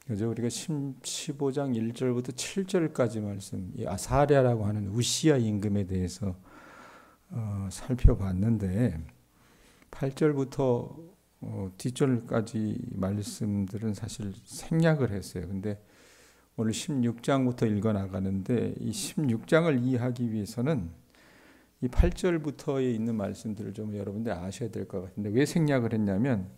그죠? 우리가 15장 1절부터 7절까지 말씀, 이 아사랴라고 하는 우시야 임금에 대해서 살펴봤는데 8절부터 뒷절까지 말씀들은 사실 생략을 했어요. 근데 오늘 16장부터 읽어 나가는데 이 16장을 이해하기 위해서는 이 8절부터에 있는 말씀들을 좀 여러분들 아셔야 될 것 같은데, 왜 생략을 했냐면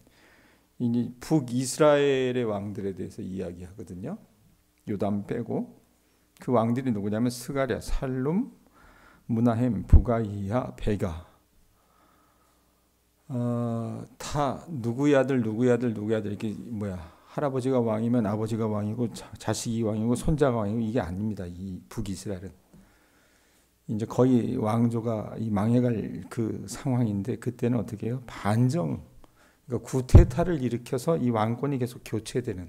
이 북이스라엘의 왕들에 대해서 이야기하거든요. 요담 빼고. 그 왕들이 누구냐면 스가랴, 살룸, 무나헴, 부가이야, 베가. 다 누구의 아들 이렇게 할아버지가 왕이면 아버지가 왕이고 자식이 왕이고 손자가 왕이고 이게 아닙니다. 이 북이스라엘은 이제 거의 왕조가 이 망해갈 그 상황인데, 그때는 어떻게 해요? 반정, 그러니까 구테타를 일으켜서 이 왕권이 계속 교체되는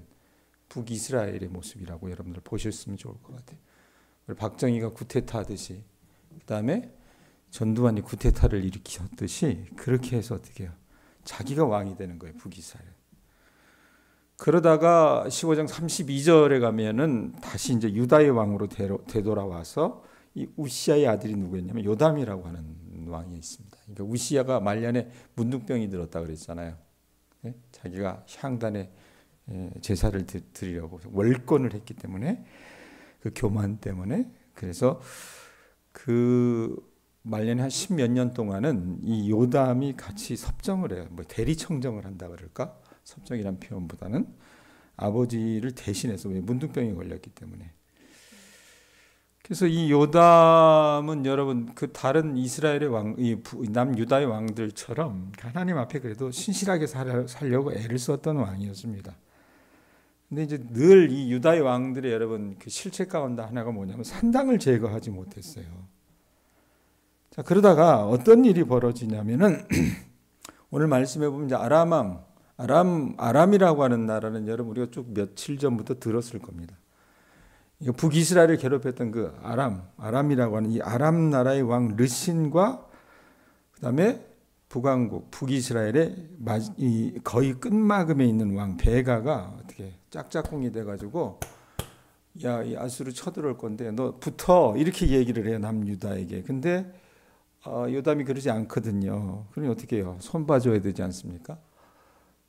북이스라엘의 모습이라고 여러분들 보셨으면 좋을 것 같아요. 박정희가 구테타 하듯이, 그 다음에 전두환이 구테타를 일으켰듯이 그렇게 해서 어떻게 해요? 자기가 왕이 되는 거예요, 북이스라엘. 그러다가 15장 32절에 가면은 다시 이제 유다의 왕으로 되돌아와서 이 우시야의 아들이 누구였냐면 요담이라고 하는 왕이 있습니다. 그러니까 우시야가 말년에 문둥병이 들었다 그랬잖아요. 네? 자기가 향단에 제사를 드리려고 월권을 했기 때문에, 그 교만 때문에. 그래서 그 말년에 한 10몇 년 동안은 이 요담이 같이 섭정을 해요. 대리청정을 한다 그럴까? 섭정이란 표현보다는 아버지를 대신해서, 문둥병이 걸렸기 때문에. 그래서 이 요담은 여러분 그 다른 이스라엘의 왕, 남유다의 왕들처럼 하나님 앞에 그래도 신실하게 살려고 애를 썼던 왕이었습니다. 근데 이제 늘 이 유다의 왕들의 여러분 그 실체 가운데 하나가 뭐냐면 산당을 제거하지 못했어요. 자, 그러다가 어떤 일이 벌어지냐면은 오늘 말씀해 보면 이제 아람이라고 하는 나라는 여러분 우리가 쭉 며칠 전부터 들었을 겁니다. 북이스라엘을 괴롭혔던 그 아람이라고 하는 이 아람 나라의 왕 르신과 그다음에 북왕국 북이스라엘의 거의 끝마금에 있는 왕 베가가 어떻게 짝짝꿍이 돼가지고 야, 이 아수르 쳐들어올 건데 너 붙어, 이렇게 얘기를 해요, 남유다에게. 근데 요담이 그러지 않거든요. 그러니 어떻게 해요? 손 봐줘야 되지 않습니까?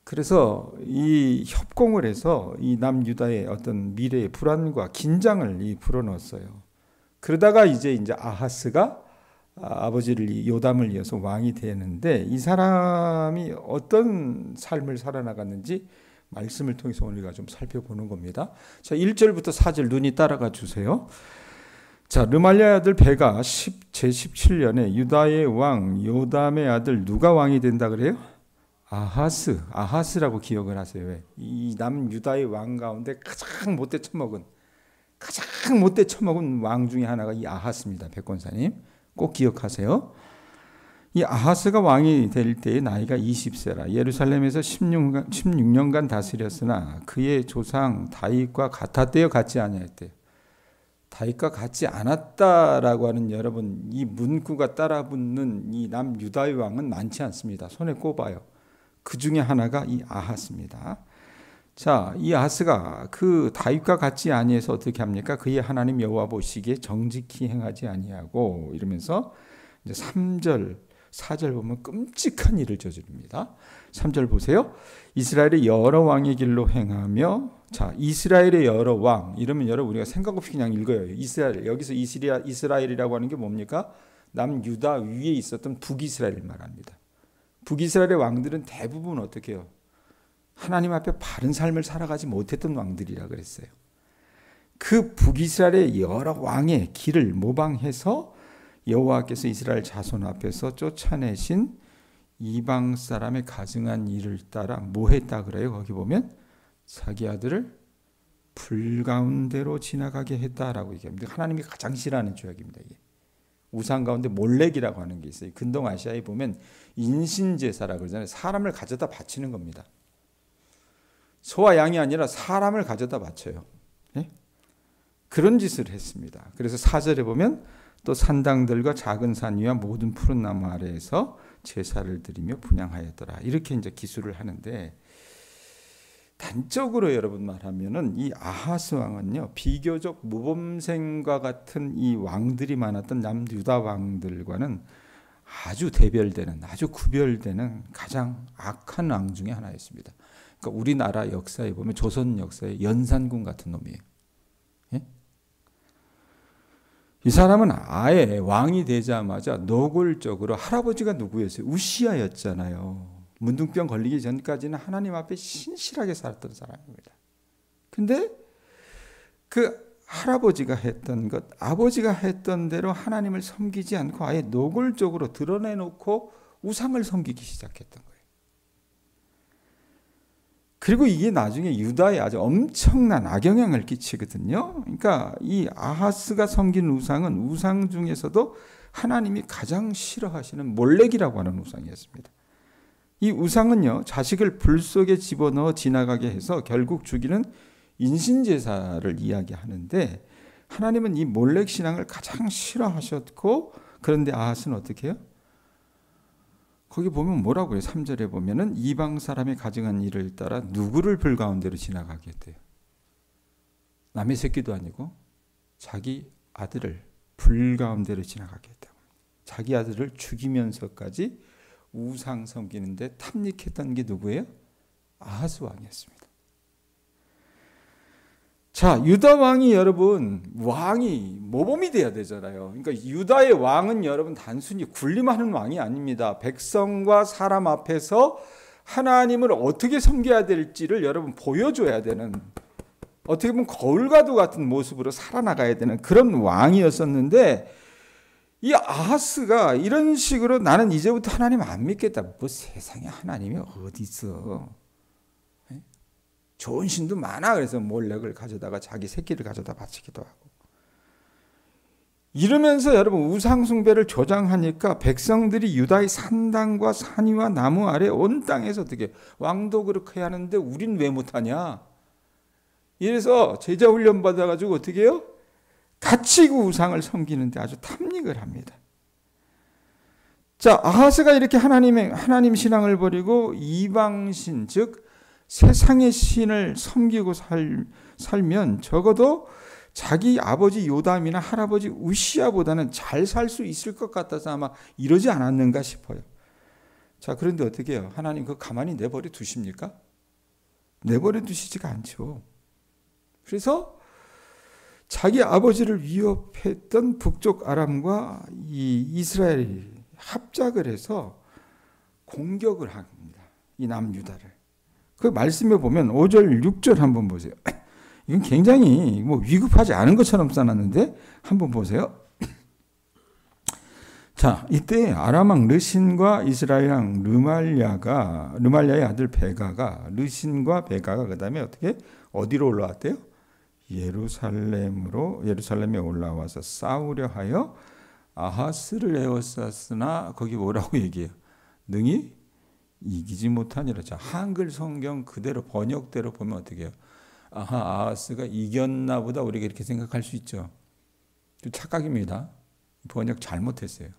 그래서 이 협공을 해서 이 남유다의 어떤 미래의 불안과 긴장을 풀어넣었어요. 그러다가 이제 아하스가 아버지를 요담을 이어서 왕이 되는데, 이 사람이 어떤 삶을 살아나갔는지 말씀을 통해서 우리가 좀 살펴보는 겁니다. 자, 1절부터 4절 눈이 따라가 주세요. 자, 르말리아의 아들 베가 제17년에 유다의 왕 요담의 아들 누가 왕이 된다 그래요? 아하스라고 기억을 하세요. 왜? 이 남유다의 왕 가운데 가장 못돼 처먹은 왕 중에 하나가 이 아하스입니다. 백권사님 꼭 기억하세요. 이 아하스가 왕이 될 때의 나이가 20세라 예루살렘에서 16년간 다스렸으나 그의 조상 다윗과 같았대요, 같지 아니했대요? 다윗과 같지 않았다라고 하는 여러분 이 문구가 따라붙는 이 남유다의 왕은 많지 않습니다. 손에 꼽아요. 그 중에 하나가 이 아하스입니다. 자, 이 아하스가 그 다윗과 같지 아니해서 어떻게 합니까? 그의 하나님 여호와 보시기에 정직히 행하지 아니하고, 이러면서 이제 3절, 4절 보면 끔찍한 일을 저지릅니다. 3절 보세요. 이스라엘의 여러 왕의 길로 행하며, 자, 이스라엘의 여러 왕, 이러면 여러분 우리가 생각 없이 그냥 읽어요. 이스라엘, 여기서 이스라엘이라고 하는 게 뭡니까? 남유다 위에 있었던 북이스라엘을 말합니다. 북이스라엘의 왕들은 대부분 어떻게 해요? 하나님 앞에 바른 삶을 살아가지 못했던 왕들이라 그랬어요. 그 북이스라엘의 여러 왕의 길을 모방해서 여호와께서 이스라엘 자손 앞에서 쫓아내신 이방 사람의 가증한 일을 따라 뭐 했다 그래요? 거기 보면 자기 아들을 불 가운데로 지나가게 했다라고 얘기합니다. 하나님이 가장 싫어하는 죄악입니다. 이게. 우상 가운데 몰렉이라고 하는 게 있어요. 근동 아시아에 보면 인신제사라고 그러잖아요. 사람을 가져다 바치는 겁니다. 소와 양이 아니라 사람을 가져다 바쳐요. 네? 그런 짓을 했습니다. 그래서 4절에 보면 또 산당들과 작은 산 위와 모든 푸른 나무 아래에서 제사를 드리며 분향하였더라. 이렇게 이제 기술을 하는데, 단적으로 여러분 말하면은 이 아하스 왕은요, 비교적 모범생과 같은 이 왕들이 많았던 남유다 왕들과는 아주 대별되는, 아주 구별되는 가장 악한 왕 중에 하나였습니다. 그러니까 우리나라 역사에 보면 조선 역사의 연산군 같은 놈이에요. 예? 이 사람은 아예 왕이 되자마자 노골적으로, 할아버지가 누구였어요? 우시아였잖아요. 문둥병 걸리기 전까지는 하나님 앞에 신실하게 살았던 사람입니다. 근데 그 할아버지가 했던 것, 아버지가 했던 대로 하나님을 섬기지 않고 아예 노골적으로 드러내놓고 우상을 섬기기 시작했던 거예요. 그리고 이게 나중에 유다에 아주 엄청난 악영향을 끼치거든요. 그러니까 이 아하스가 섬긴 우상은 우상 중에서도 하나님이 가장 싫어하시는 몰렉이라고 하는 우상이었습니다. 이 우상은요, 자식을 불 속에 집어넣어 지나가게 해서 결국 죽이는 인신제사를 이야기하는데, 하나님은 이 몰렉 신앙을 가장 싫어하셨고, 그런데 아하스는 어떻게 해요? 거기 보면 뭐라고 해요? 3절에 보면은 이방 사람이 가증한 일을 따라 누구를 불 가운데로 지나가게 했대요. 남의 새끼도 아니고 자기 아들을 불 가운데로 지나가게 했다고. 자기 아들을 죽이면서까지 우상 섬기는데 탐닉했던 게 누구예요? 아하스 왕이었습니다. 자, 유다 왕이 여러분, 왕이 모범이 돼야 되잖아요. 그러니까 유다의 왕은 여러분 단순히 군림하는 왕이 아닙니다. 백성과 사람 앞에서 하나님을 어떻게 섬겨야 될지를 여러분 보여줘야 되는, 어떻게 보면 거울과도 같은 모습으로 살아나가야 되는 그런 왕이었었는데, 이 아하스가 이런 식으로 나는 이제부터 하나님 안 믿겠다. 뭐 세상에 하나님이 어디 있어. 좋은 신도 많아. 그래서 몰렉을 가져다가 자기 새끼를 가져다 바치기도 하고. 이러면서 여러분 우상 숭배를 조장하니까 백성들이 유다의 산당과 산위와 나무 아래 온 땅에서 어떻게 왕도 그렇게 하는데 우린 왜 못하냐. 이래서 제자 훈련 받아가지고 어떻게 해요? 같이 그 우상을 섬기는데 아주 탐닉을 합니다. 자, 아하스가 이렇게 하나님 신앙을 버리고 이방신, 즉 세상의 신을 섬기고 살면 적어도 자기 아버지 요담이나 할아버지 우시아보다는 잘 살 수 있을 것 같아서 아마 이러지 않았는가 싶어요. 자, 그런데 어떻게 해요? 하나님 그거 가만히 내버려 두십니까? 내버려 두시지가 않죠. 그래서 자기 아버지를 위협했던 북쪽 아람과 이 이스라엘이 합작을 해서 공격을 합니다. 이 남유다를. 그 말씀에 보면 5절, 6절 한번 보세요. 이건 굉장히 뭐 위급하지 않은 것처럼 써놨는데 한번 보세요. 자, 이때 아람 왕 르신과 이스라엘 왕 르말야의 아들 베가가, 르신과 베가가 그다음에 어떻게 어디로 올라왔대요? 예루살렘에 올라와서 싸우려 하여 아하스를 에워쌌으나 거기 뭐라고 얘기해요? 능히 이기지 못하니라. 자, 한글 성경 그대로 번역대로 보면 어떻게 해요? 아하스가 이겼나 보다 우리가 이렇게 생각할 수 있죠. 착각입니다. 번역 잘못했어요.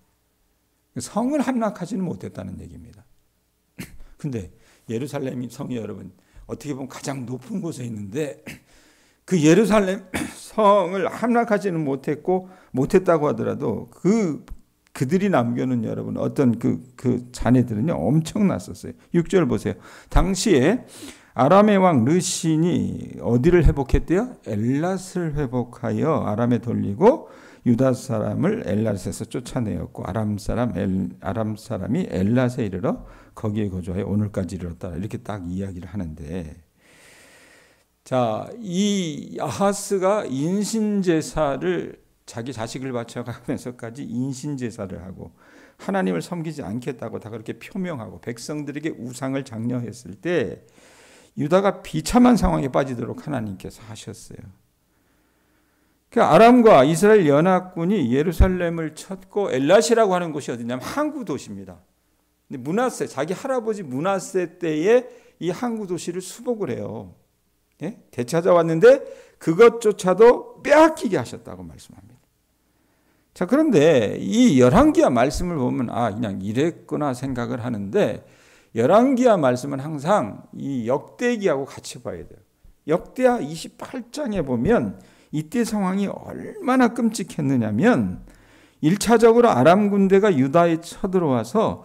성을 함락하지는 못했다는 얘기입니다. 근데 예루살렘 성이 여러분 어떻게 보면 가장 높은 곳에 있는데 그 예루살렘 성을 함락하지는 못했다고 하더라도 그들이 남겨놓은 여러분 어떤 그 자네들은요 엄청났었어요. 6절 보세요. 당시에 아람의 왕 르신이 어디를 회복했대요? 엘랏을 회복하여 아람에 돌리고 유다 사람을 엘랏에서 쫓아내었고 아람 사람이 엘랏에 이르러 거기에 거주하여 오늘까지 이르렀다. 이렇게 딱 이야기를 하는데, 자, 이 아하스가 인신제사를 자기 자식을 바쳐가면서까지 인신제사를 하고 하나님을 섬기지 않겠다고 다 그렇게 표명하고 백성들에게 우상을 장려했을 때 유다가 비참한 상황에 빠지도록 하나님께서 하셨어요. 그 아람과 이스라엘 연합군이 예루살렘을 쳤고 엘랏이라고 하는 곳이 어디냐면 항구 도시입니다. 근데 므낫세, 자기 할아버지 므낫세 때에 이 항구 도시를 수복을 해요. 예? 되찾아왔는데 그것조차도 빼앗기게 하셨다고 말씀합니다. 자, 그런데 이 열왕기하 말씀을 보면 그냥 이랬구나 생각을 하는데 열왕기하 말씀은 항상 이 역대기하고 같이 봐야 돼요. 역대하 28장에 보면 이때 상황이 얼마나 끔찍했느냐면 1차적으로 아람 군대가 유다에 쳐들어와서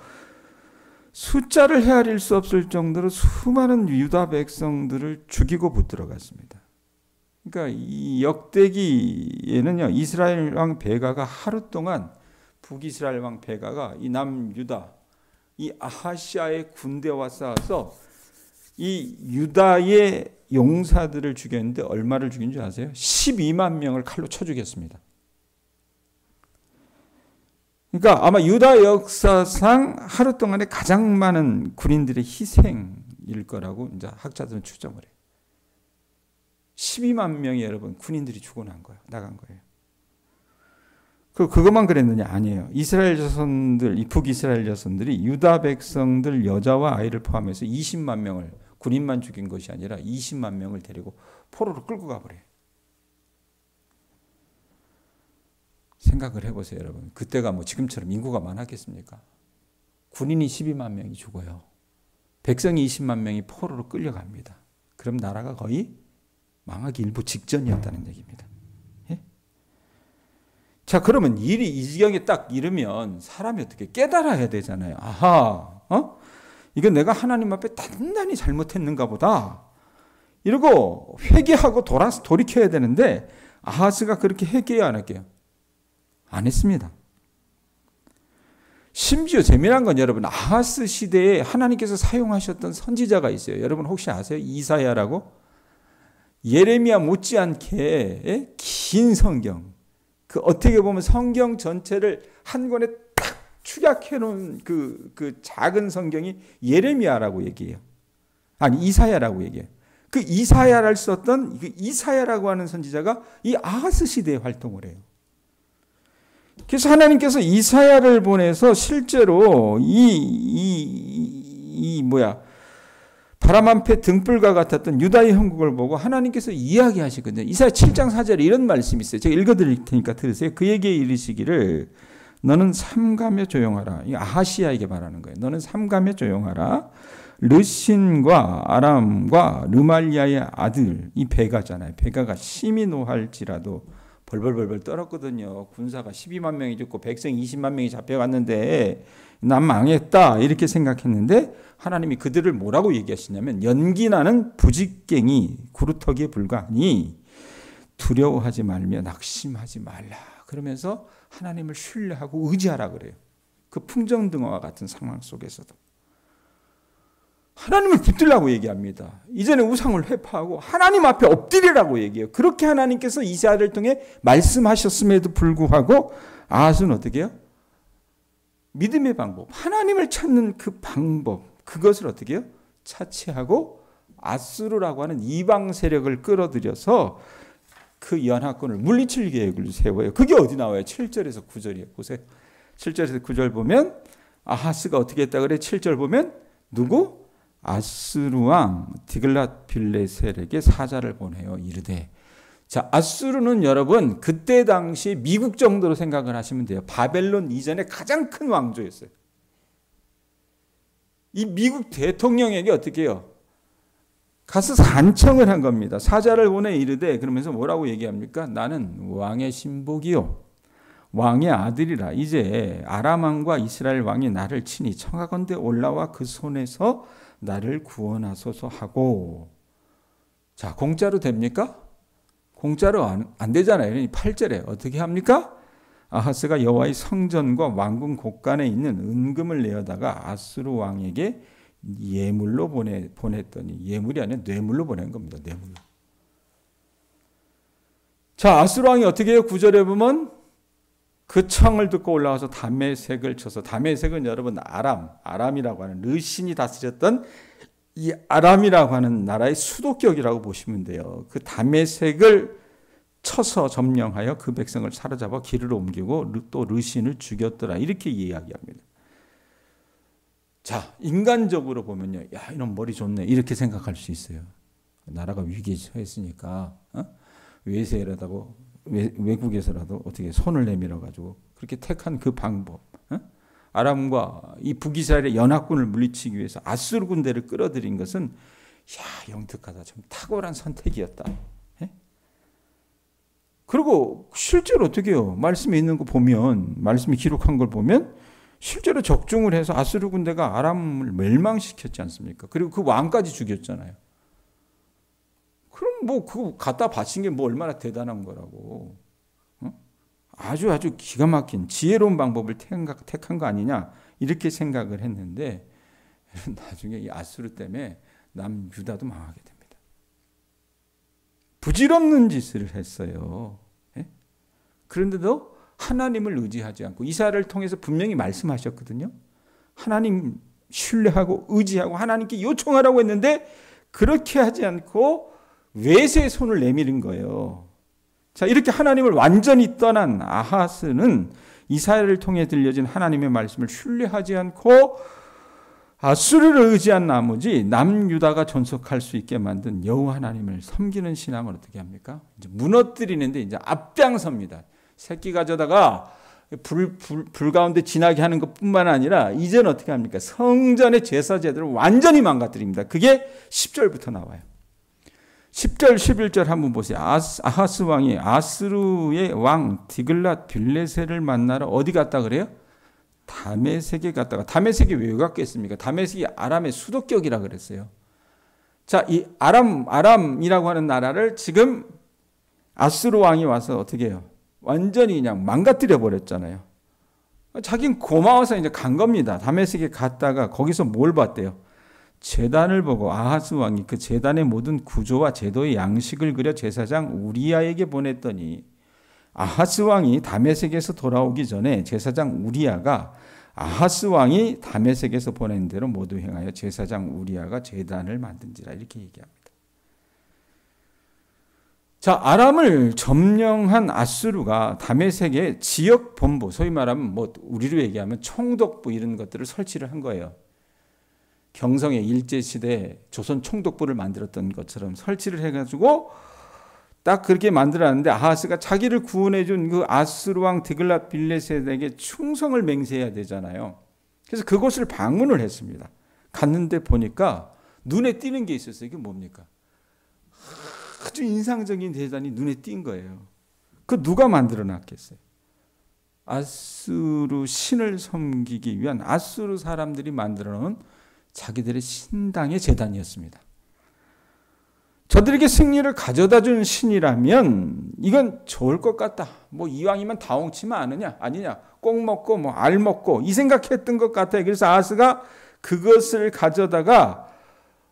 숫자를 헤아릴 수 없을 정도로 수많은 유다 백성들을 죽이고 붙들어갔습니다. 그러니까 이 역대기에는요, 이스라엘 왕 베가가 하루 동안 북이스라엘 왕 베가가 이 남유다, 이 아하시아의 군대와 싸워서 이 유다의 용사들을 죽였는데 얼마를 죽인 줄 아세요? 12만 명을 칼로 쳐 죽였습니다. 그러니까 아마 유다 역사상 하루 동안에 가장 많은 군인들의 희생일 거라고 이제 학자들은 추정을 해요. 12만 명의 여러분 군인들이 죽어난 거예요. 나간 거예요. 그것만 그랬느냐? 아니에요. 이스라엘 자손들, 이 북이스라엘 자손들이 유다 백성들 여자와 아이를 포함해서 20만 명을 군인만 죽인 것이 아니라 20만 명을 데리고 포로로 끌고 가버려요. 생각을 해보세요, 여러분. 그때가 뭐 지금처럼 인구가 많았겠습니까? 군인이 12만 명이 죽어요. 백성이 20만 명이 포로로 끌려갑니다. 그럼 나라가 거의 망하기 일부 직전이었다는 얘기입니다. 예? 자, 그러면 일이 이 지경에 딱 이르면 사람이 어떻게 깨달아야 되잖아요. 아하, 이건 내가 하나님 앞에 단단히 잘못했는가 보다. 이러고 회개하고 돌이켜야 되는데 아하스가 그렇게 회개해요, 안 할게요? 안 했습니다. 심지어 재미난 건 여러분, 아하스 시대에 하나님께서 사용하셨던 선지자가 있어요. 여러분 혹시 아세요? 이사야라고? 예레미야 못지않게 긴 성경, 그 어떻게 보면 성경 전체를 한 권에 딱 축약해 놓은 그 작은 성경이 예레미야라고 얘기해요. 아니, 이사야라고 얘기해요. 그 이사야를 썼던 그 이사야라고 하는 선지자가 이 아하스 시대에 활동을 해요. 그래서 하나님께서 이사야를 보내서 실제로 바람 한패 등불과 같았던 유다의 형국을 보고 하나님께서 이야기하시거든요. 이사야 7장 4절에 이런 말씀이 있어요. 제가 읽어드릴 테니까 들으세요. 그에게 이르시기를 너는 삼가며 조용하라. 이 아하시야에게 말하는 거예요. 너는 삼가며 조용하라. 르신과 아람과 르말리아의 아들 이 베가잖아요. 베가가 심히 노할지라도 벌벌벌벌 떨었거든요. 군사가 12만 명이 죽고 백성 20만 명이 잡혀갔는데 난 망했다 이렇게 생각했는데 하나님이 그들을 뭐라고 얘기하시냐면 연기나는 부직갱이 구루터기에 불과하니 두려워하지 말며 낙심하지 말라. 그러면서 하나님을 신뢰하고 의지하라 그래요. 그 풍정등화와 같은 상황 속에서도. 하나님을 붙들라고 얘기합니다. 이전에 우상을 회파하고 하나님 앞에 엎드리라고 얘기해요. 그렇게 하나님께서 이사야를 통해 말씀하셨음에도 불구하고 아하스는 어떻게 해요? 믿음의 방법, 하나님을 찾는 그 방법, 그것을 어떻게 해요? 차치하고 아수르라고 하는 이방 세력을 끌어들여서 그 연합군을 물리칠 계획을 세워요. 그게 어디 나와요? 7절에서 9절이에요. 보세요. 7절에서 9절 보면 아하스가 어떻게 했다 그래? 7절 보면 누구? 아수르 왕 디글랏빌레셀에게 사자를 보내요. 이르되. 자, 아수르는 여러분 그때 당시 미국 정도로 생각을 하시면 돼요. 바벨론 이전에 가장 큰 왕조였어요. 이 미국 대통령에게 어떻게 해요? 가서 산청을 한 겁니다. 사자를 보내 이르되 그러면서 뭐라고 얘기합니까? 나는 왕의 신복이요 왕의 아들이라. 이제 아람 왕과 이스라엘 왕이 나를 친히 청하건대 올라와 그 손에서 나를 구원하소서 하고. 자, 공짜로 됩니까? 공짜로 안 되잖아요. 8절에 어떻게 합니까? 아하스가 여호와의 성전과 왕궁 곳간에 있는 은금을 내어다가 아수르 왕에게 예물로 보냈더니, 예물이 아니라 뇌물로 보낸 겁니다. 뇌물로. 자, 아수르 왕이 어떻게 해요? 9절에 보면 그 청을 듣고 올라와서 다메섹을 쳐서, 다메섹은 여러분 아람이라고 하는 르신이 다스렸던 이 아람이라고 하는 나라의 수도격이라고 보시면 돼요. 그 다메섹을 쳐서 점령하여 그 백성을 사로잡아 길을 옮기고 또 르신을 죽였더라. 이렇게 이야기합니다. 자, 인간적으로 보면요, 야, 이놈 머리 좋네 이렇게 생각할 수 있어요. 나라가 위기에 처했으니까 외세라고 외국에서라도 어떻게 손을 내밀어 가지고 그렇게 택한 그 방법. 아람과 이 북이스라엘의 연합군을 물리치기 위해서 아수르 군대를 끌어들인 것은 영특하다. 좀 탁월한 선택이었다. 예? 그리고 실제로 어떻게 해요? 말씀에 있는 거 보면, 말씀이 기록한 걸 보면 실제로 적중을 해서 아수르 군대가 아람을 멸망시켰지 않습니까? 그리고 그 왕까지 죽였잖아요. 그럼 뭐 그거 갖다 바친 게 뭐 얼마나 대단한 거라고. 아주 기가 막힌 지혜로운 방법을 택한 거 아니냐 이렇게 생각을 했는데 나중에 이 아수르 때문에 남유다도 망하게 됩니다. 부질없는 짓을 했어요. 예? 그런데도 하나님을 의지하지 않고 이사야를 통해서 분명히 말씀하셨거든요. 하나님 신뢰하고 의지하고 하나님께 요청하라고 했는데 그렇게 하지 않고 외세의 손을 내미는 거예요. 자, 이렇게 하나님을 완전히 떠난 아하스는 이사야를 통해 들려진 하나님의 말씀을 신뢰하지 않고 아수르를 의지한 나머지 남유다가 존속할 수 있게 만든 여호와 하나님을 섬기는 신앙을 어떻게 합니까? 이제 무너뜨리는데 이제 앞장섭니다. 새끼 가져다가 불 가운데 지나게 하는 것뿐만 아니라 이제는 어떻게 합니까? 성전의 제사 제도를 완전히 망가뜨립니다. 그게 10절부터 나와요. 10절, 11절 한번 보세요. 아하스 왕이 아수르의 왕 디글랏 빌레셋을 만나러 어디 갔다 그래요? 다메섹에 갔다가, 다메섹이 왜 갔겠습니까? 다메섹이 아람의 수도격이라 그랬어요. 자, 이 아람이라고 하는 나라를 지금 아수르 왕이 와서 어떻게 해요? 완전히 그냥 망가뜨려 버렸잖아요. 자긴 고마워서 이제 간 겁니다. 다메섹에 갔다가 거기서 뭘 봤대요? 제단을 보고 아하스 왕이 그 제단의 모든 구조와 제도의 양식을 그려 제사장 우리야에게 보냈더니 아하스 왕이 다메섹에서 돌아오기 전에 제사장 우리야가 아하스 왕이 다메섹에서 보낸 대로 모두 행하여 제사장 우리야가 제단을 만든지라 이렇게 얘기합니다. 자, 아람을 점령한 아수르가 다메섹의 지역 본부, 소위 말하면 뭐 우리로 얘기하면 총독부 이런 것들을 설치를 한 거예요. 경성의 일제시대 조선 총독부를 만들었던 것처럼 설치를 해가지고 딱 그렇게 만들었는데 아하스가 자기를 구원해준 그 아수르 왕 디글랏 빌레셋에게 충성을 맹세해야 되잖아요. 그래서 그곳을 방문을 했습니다. 갔는데 보니까 눈에 띄는 게 있었어요. 이게 뭡니까? 아주 인상적인 대단이 눈에 띈 거예요. 그 누가 만들어 놨겠어요? 아수르 신을 섬기기 위한 아수르 사람들이 만들어 놓은 자기들의 신당의 제단이었습니다. 저들에게 승리를 가져다 준 신이라면 이건 좋을 것 같다. 뭐 이왕이면 다홍치면 아니냐. 꼭 먹고 뭐 알 먹고 이 생각했던 것 같아요. 그래서 아하스가 그것을 가져다가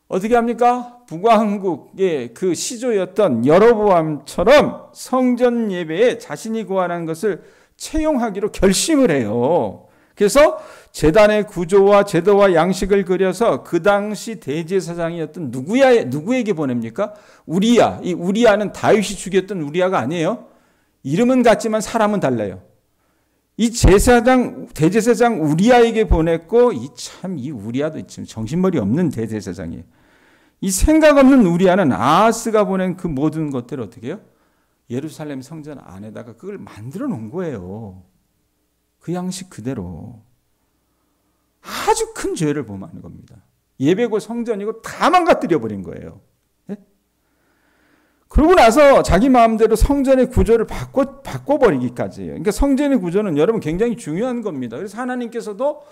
어떻게 합니까? 북왕국의 그 시조였던 여로보암처럼 성전 예배에 자신이 고안한 것을 채용하기로 결심을 해요. 그래서 제단의 구조와 제도와 양식을 그려서 그 당시 대제사장이었던 누구에게 보냅니까? 우리야. 이 우리야는 다윗이 죽였던 우리야가 아니에요. 이름은 같지만 사람은 달라요. 이 대제사장 우리야에게 보냈고 이 우리야도 참 정신머리 없는 대제사장이에요. 이 생각 없는 우리야는 아하스가 보낸 그 모든 것들을 어떻게 해요? 예루살렘 성전 안에다가 그걸 만들어 놓은 거예요. 그 양식 그대로. 아주 큰 죄를 범하는 겁니다. 예배고 성전이고 다 망가뜨려 버린 거예요. 네? 그러고 나서 자기 마음대로 성전의 구조를 바꿔버리기까지 해요. 그러니까 성전의 구조는 여러분 굉장히 중요한 겁니다. 그래서 하나님께서도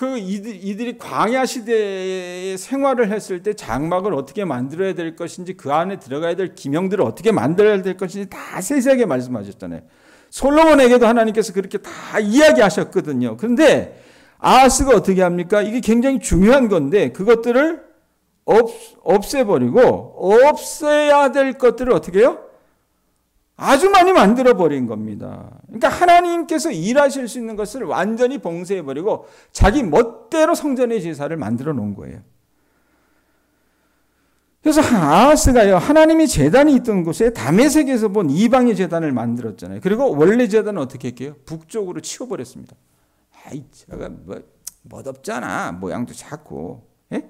이들이 광야 시대에 생활을 했을 때 장막을 어떻게 만들어야 될 것인지 그 안에 들어가야 될 기명들을 어떻게 만들어야 될 것인지 다 세세하게 말씀하셨잖아요. 솔로몬에게도 하나님께서 그렇게 다 이야기하셨거든요. 그런데 아하스가 어떻게 합니까? 이게 굉장히 중요한 건데 그것들을 없애버리고 없애야 될 것들을 어떻게 해요? 아주 많이 만들어버린 겁니다. 그러니까 하나님께서 일하실 수 있는 것을 완전히 봉쇄해버리고 자기 멋대로 성전의 제사를 만들어 놓은 거예요. 그래서 아하스가요, 하나님이 제단이 있던 곳에 다메섹에서 본 이방의 제단을 만들었잖아요. 그리고 원래 제단은 어떻게 했게요? 북쪽으로 치워버렸습니다. 아이, 제가 멋없잖아. 모양도 작고. 예?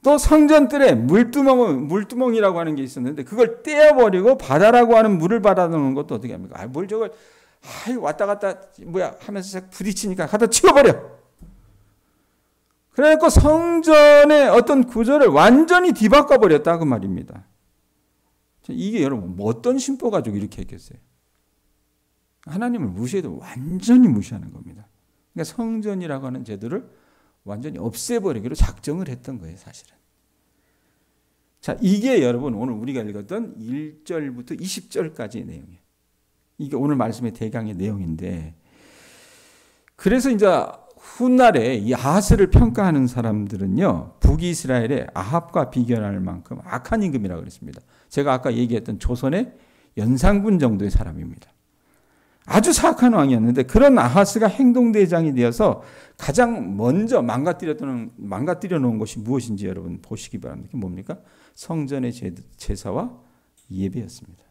또 성전뜰에 물두멍이라고 하는 게 있었는데 그걸 떼어버리고 바다라고 하는 물을 받아놓는 것도 어떻게 합니까? 뭘 저걸 아이 왔다 갔다 하면서 부딪히니까 갖다 치워버려. 그래서 성전의 어떤 구조를 완전히 뒤바꿔 버렸다 그 말입니다. 이게 여러분 어떤 심보 가지고 이렇게 했겠어요? 하나님을 무시해도 완전히 무시하는 겁니다. 그러니까 성전이라고 하는 제도를 완전히 없애버리기로 작정을 했던 거예요, 사실은. 자, 이게 여러분 오늘 우리가 읽었던 1절부터 20절까지의 내용이에요. 이게 오늘 말씀의 대강의 내용인데, 그래서 이제 훗날에 이 아하스를 평가하는 사람들은요, 북이스라엘의 아합과 비교할 만큼 악한 임금이라고 그랬습니다. 제가 아까 얘기했던 조선의 연산군 정도의 사람입니다. 아주 사악한 왕이었는데 그런 아하스가 행동대장이 되어서 가장 먼저 망가뜨려 놓은 것이 무엇인지 여러분 보시기 바랍니다. 그게 뭡니까? 성전의 제사와 예배였습니다.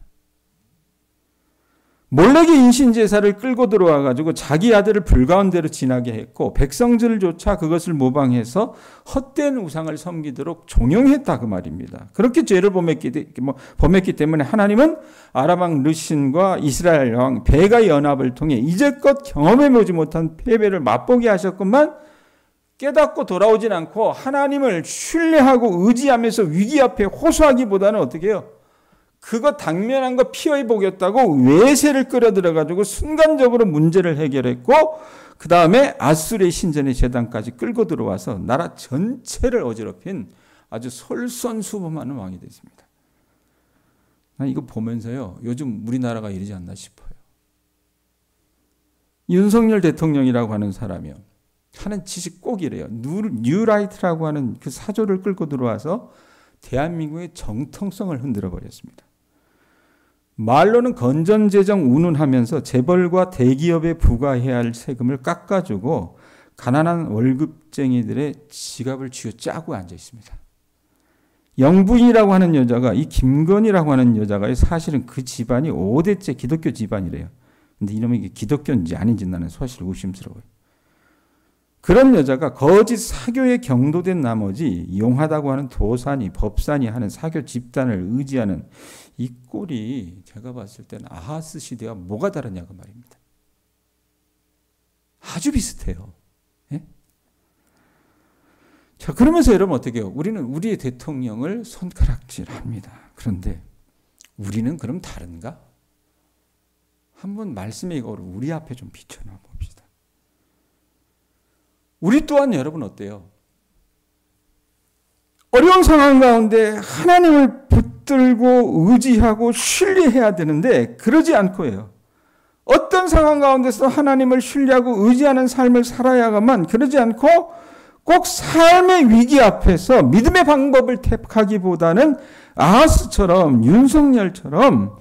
몰렉의 인신제사를 끌고 들어와 가지고 자기 아들을 불가운데로 지나게 했고 백성들조차 그것을 모방해서 헛된 우상을 섬기도록 종용했다 그 말입니다. 그렇게 죄를 범했기 때문에 하나님은 아람 왕 르신과 이스라엘 왕 베가의 연합을 통해 이제껏 경험해보지 못한 패배를 맛보게 하셨건만 깨닫고 돌아오진 않고 하나님을 신뢰하고 의지하면서 위기 앞에 호소하기보다는 어떻게 해요? 그거 당면한 거 피해 보겠다고 외세를 끌어들여가지고 순간적으로 문제를 해결했고 그 다음에 아수르의 신전의 제단까지 끌고 들어와서 나라 전체를 어지럽힌 아주 솔선수범하는 왕이 됐습니다. 난 이거 보면서요, 요즘 우리나라가 이러지 않나 싶어요. 윤석열 대통령이라고 하는 사람이요, 하는 짓이 꼭 이래요. 뉴라이트라고 하는 그 사조를 끌고 들어와서 대한민국의 정통성을 흔들어 버렸습니다. 말로는 건전재정 운운하면서 재벌과 대기업에 부과해야 할 세금을 깎아주고 가난한 월급쟁이들의 지갑을 쥐어짜고 앉아 있습니다. 영부인이라고 하는 여자가, 이 김건희라고 하는 여자가 사실은 그 집안이 5대째 기독교 집안이래요. 근데 이놈이 기독교인지 아닌지 나는 사실 의심스러워요. 그런 여자가 거짓 사교에 경도된 나머지 용하다고 하는 도산이 법산이 하는 사교 집단을 의지하는 이 꼴이 제가 봤을 때는 아하스 시대와 뭐가 다르냐고 말입니다. 아주 비슷해요. 예? 자, 그러면서 여러분 어떻게 해요? 우리는 우리의 대통령을 손가락질합니다. 그런데 우리는 그럼 다른가? 한번 말씀의 이거를 우리 앞에 좀 비춰놔 봅시다. 우리 또한 여러분 어때요? 어려운 상황 가운데 하나님을 붙들고 의지하고 신뢰해야 되는데 그러지 않고 해요. 어떤 상황 가운데서 하나님을 신뢰하고 의지하는 삶을 살아야만, 그러지 않고 꼭 삶의 위기 앞에서 믿음의 방법을 택하기보다는 아하스처럼 윤석열처럼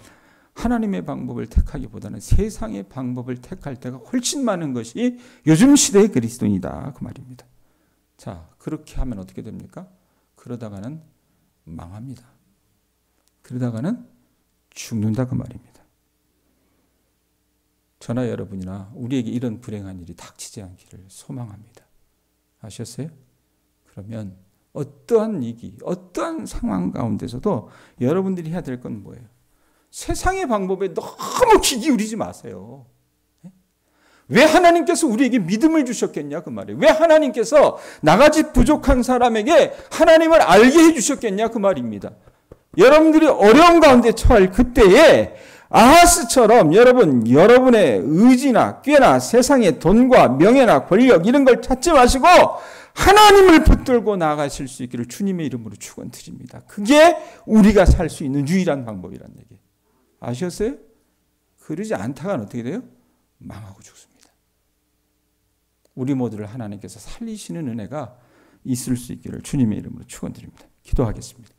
하나님의 방법을 택하기보다는 세상의 방법을 택할 때가 훨씬 많은 것이 요즘 시대의 그리스도인이다 그 말입니다. 자, 그렇게 하면 어떻게 됩니까? 그러다가는 망합니다. 그러다가는 죽는다 그 말입니다. 저나 여러분이나 우리에게 이런 불행한 일이 닥치지 않기를 소망합니다. 아셨어요? 그러면 어떠한 위기, 어떠한 상황 가운데서도 여러분들이 해야 될 건 뭐예요? 세상의 방법에 너무 귀 기울이지 마세요. 왜 하나님께서 우리에게 믿음을 주셨겠냐 그 말이에요. 왜 하나님께서 나같이 부족한 사람에게 하나님을 알게 해주셨겠냐 그 말입니다. 여러분들이 어려운 가운데 처할 그때에 아하스처럼 여러분의 의지나 꾀나 세상의 돈과 명예나 권력 이런 걸 찾지 마시고 하나님을 붙들고 나아가실 수 있기를 주님의 이름으로 축원드립니다. 그게 우리가 살 수 있는 유일한 방법이란 얘기예요. 아셨어요? 그러지 않다가는 어떻게 돼요? 망하고 죽습니다. 우리 모두를 하나님께서 살리시는 은혜가 있을 수 있기를 주님의 이름으로 축원드립니다. 기도하겠습니다.